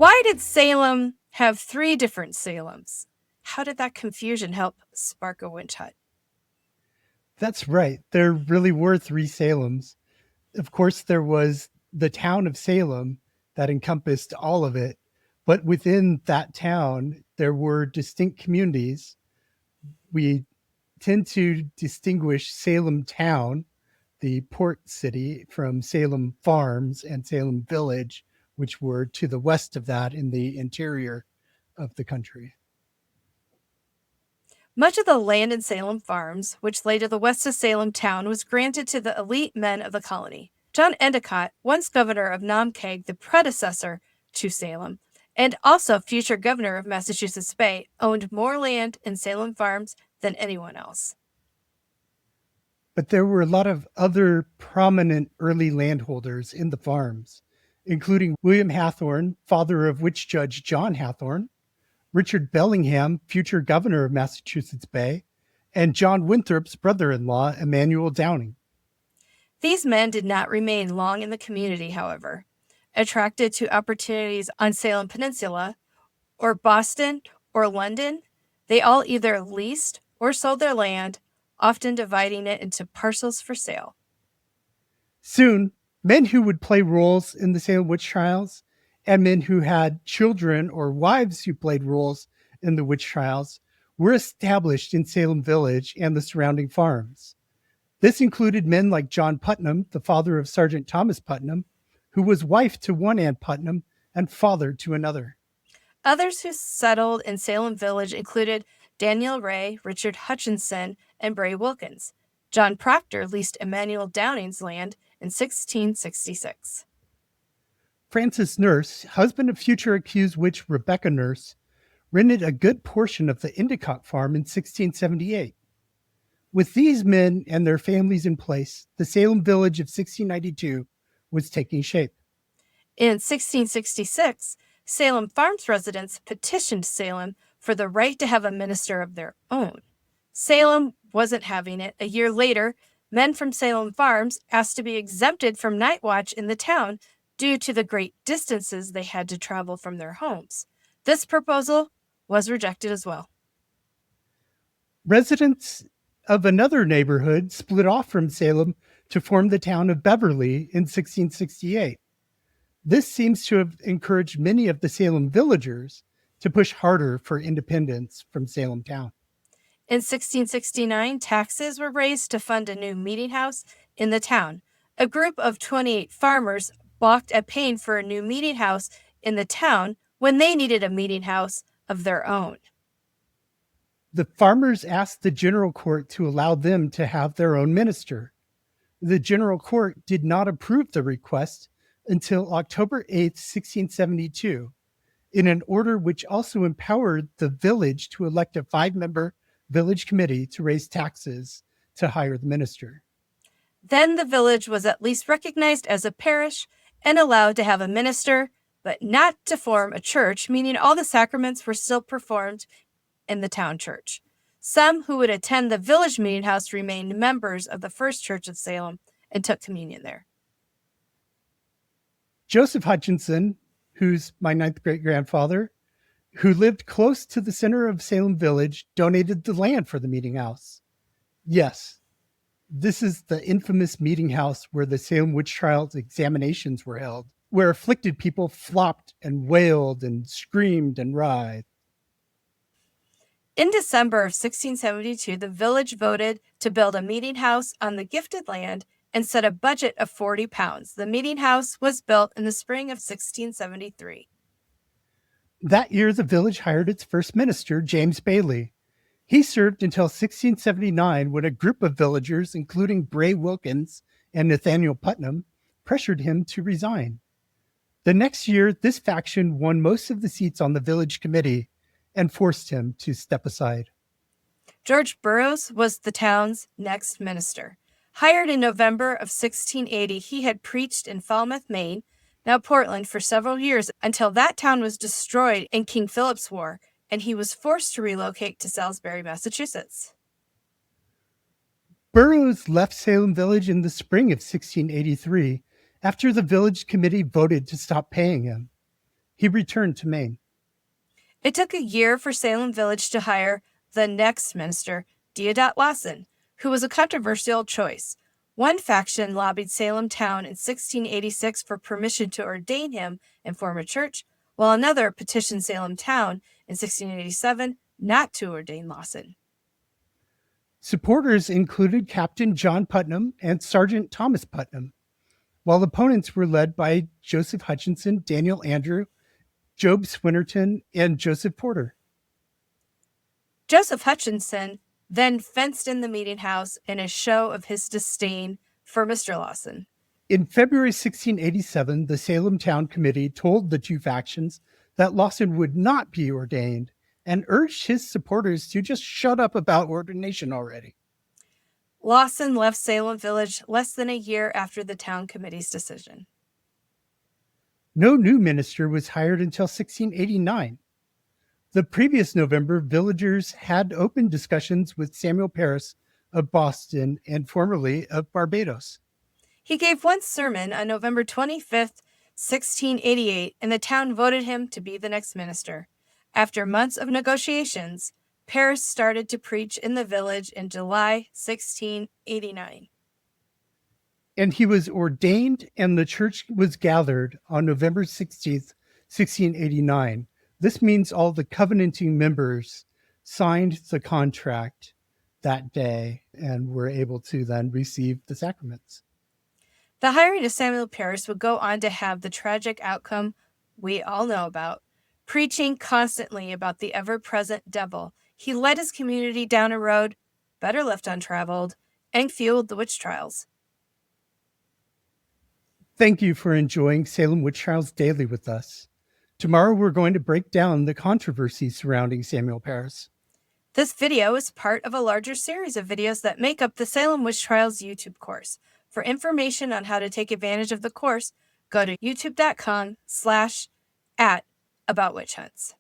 Why did Salem have 3 different Salems? How did that confusion help spark a witch hunt? That's right. There really were 3 Salems. Of course, there was the town of Salem that encompassed all of it. But within that town, there were distinct communities. We tend to distinguish Salem Town, the port city, from Salem Farms and Salem Village, which were to the west of that in the interior of the country. Much of the land in Salem Farms, which lay to the west of Salem Town, was granted to the elite men of the colony. John Endicott, once governor of Namkeg, the predecessor to Salem, and also future governor of Massachusetts Bay, owned more land in Salem Farms than anyone else. But there were a lot of other prominent early landholders in the farms, including William Hathorne, father of witch judge John Hathorne, Richard Bellingham, future governor of Massachusetts Bay, and John Winthrop's brother-in-law, Emmanuel Downing. These men did not remain long in the community, however. Attracted to opportunities on Salem Peninsula, or Boston, or London, they all either leased or sold their land, often dividing it into parcels for sale. Soon, men who would play roles in the Salem Witch Trials and men who had children or wives who played roles in the witch trials were established in Salem Village and the surrounding farms. This included men like John Putnam, the father of Sergeant Thomas Putnam, who was wife to one Ann Putnam and father to another. Others who settled in Salem Village included Daniel Ray, Richard Hutchinson, and Bray Wilkins. John Proctor leased Emmanuel Downing's land in 1666. Francis Nurse, husband of future accused witch Rebecca Nurse, rented a good portion of the Endicott farm in 1678. With these men and their families in place, the Salem Village of 1692 was taking shape. In 1666, Salem Farms residents petitioned Salem for the right to have a minister of their own. Salem wasn't having it. A year later, men from Salem Farms asked to be exempted from night watch in the town due to the great distances they had to travel from their homes. This proposal was rejected as well. Residents of another neighborhood split off from Salem to form the town of Beverly in 1668. This seems to have encouraged many of the Salem villagers to push harder for independence from Salem Town. In 1669, taxes were raised to fund a new meeting house in the town. A group of 28 farmers balked at paying for a new meeting house in the town when they needed a meeting house of their own. The farmers asked the general court to allow them to have their own minister. The general court did not approve the request until October 8, 1672, in an order which also empowered the village to elect a 5-member village committee to raise taxes to hire the minister. Then the village was at least recognized as a parish and allowed to have a minister, but not to form a church, meaning all the sacraments were still performed in the town church. Some who would attend the village meeting house remained members of the First Church of Salem and took communion there. Joseph Hutchinson, who's my 9th great-grandfather, who lived close to the center of Salem Village, donated the land for the meeting house. Yes, this is the infamous meeting house where the Salem Witch Trials examinations were held, where afflicted people flopped and wailed and screamed and writhed. In December of 1672, the village voted to build a meeting house on the gifted land and set a budget of £40. The meeting house was built in the spring of 1673. That year, the village hired its first minister, James Bailey. He served until 1679 when a group of villagers, including Bray Wilkins and Nathaniel Putnam, pressured him to resign. The next year, this faction won most of the seats on the village committee and forced him to step aside. George Burroughs was the town's next minister. Hired in November of 1680, he had preached in Falmouth, Maine, now Portland, for several years until that town was destroyed in King Philip's War, and he was forced to relocate to Salisbury, Massachusetts. Burroughs left Salem Village in the spring of 1683 after the village committee voted to stop paying him. He returned to Maine. It took a year for Salem Village to hire the next minister, Deodat Lawson, who was a controversial choice. One faction lobbied Salem Town in 1686 for permission to ordain him and form a church, while another petitioned Salem Town in 1687 not to ordain Lawson. Supporters included Captain John Putnam and Sergeant Thomas Putnam, while opponents were led by Joseph Hutchinson, Daniel Andrew, Job Swinnerton, and Joseph Porter. Joseph Hutchinson then fenced in the meeting house in a show of his disdain for Mr. Lawson. In February 1687, the Salem Town Committee told the two factions that Lawson would not be ordained and urged his supporters to just shut up about ordination already. Lawson left Salem Village less than a year after the town committee's decision. No new minister was hired until 1689. The previous November, villagers had open discussions with Samuel Parris of Boston and formerly of Barbados. He gave one sermon on November 25th, 1688, and the town voted him to be the next minister. After months of negotiations, Parris started to preach in the village in July 1689. And he was ordained, and the church was gathered on November 16th, 1689. This means all the covenanting members signed the contract that day and were able to then receive the sacraments. The hiring of Samuel Parris would go on to have the tragic outcome we all know about. Preaching constantly about the ever-present devil, he led his community down a road better left untraveled and fueled the witch trials. Thank you for enjoying Salem Witch Trials Daily with us. Tomorrow we're going to break down the controversy surrounding Samuel Parris. This video is part of a larger series of videos that make up the Salem Witch Trials YouTube course. For information on how to take advantage of the course, go to youtube.com/@aboutwitchhunts.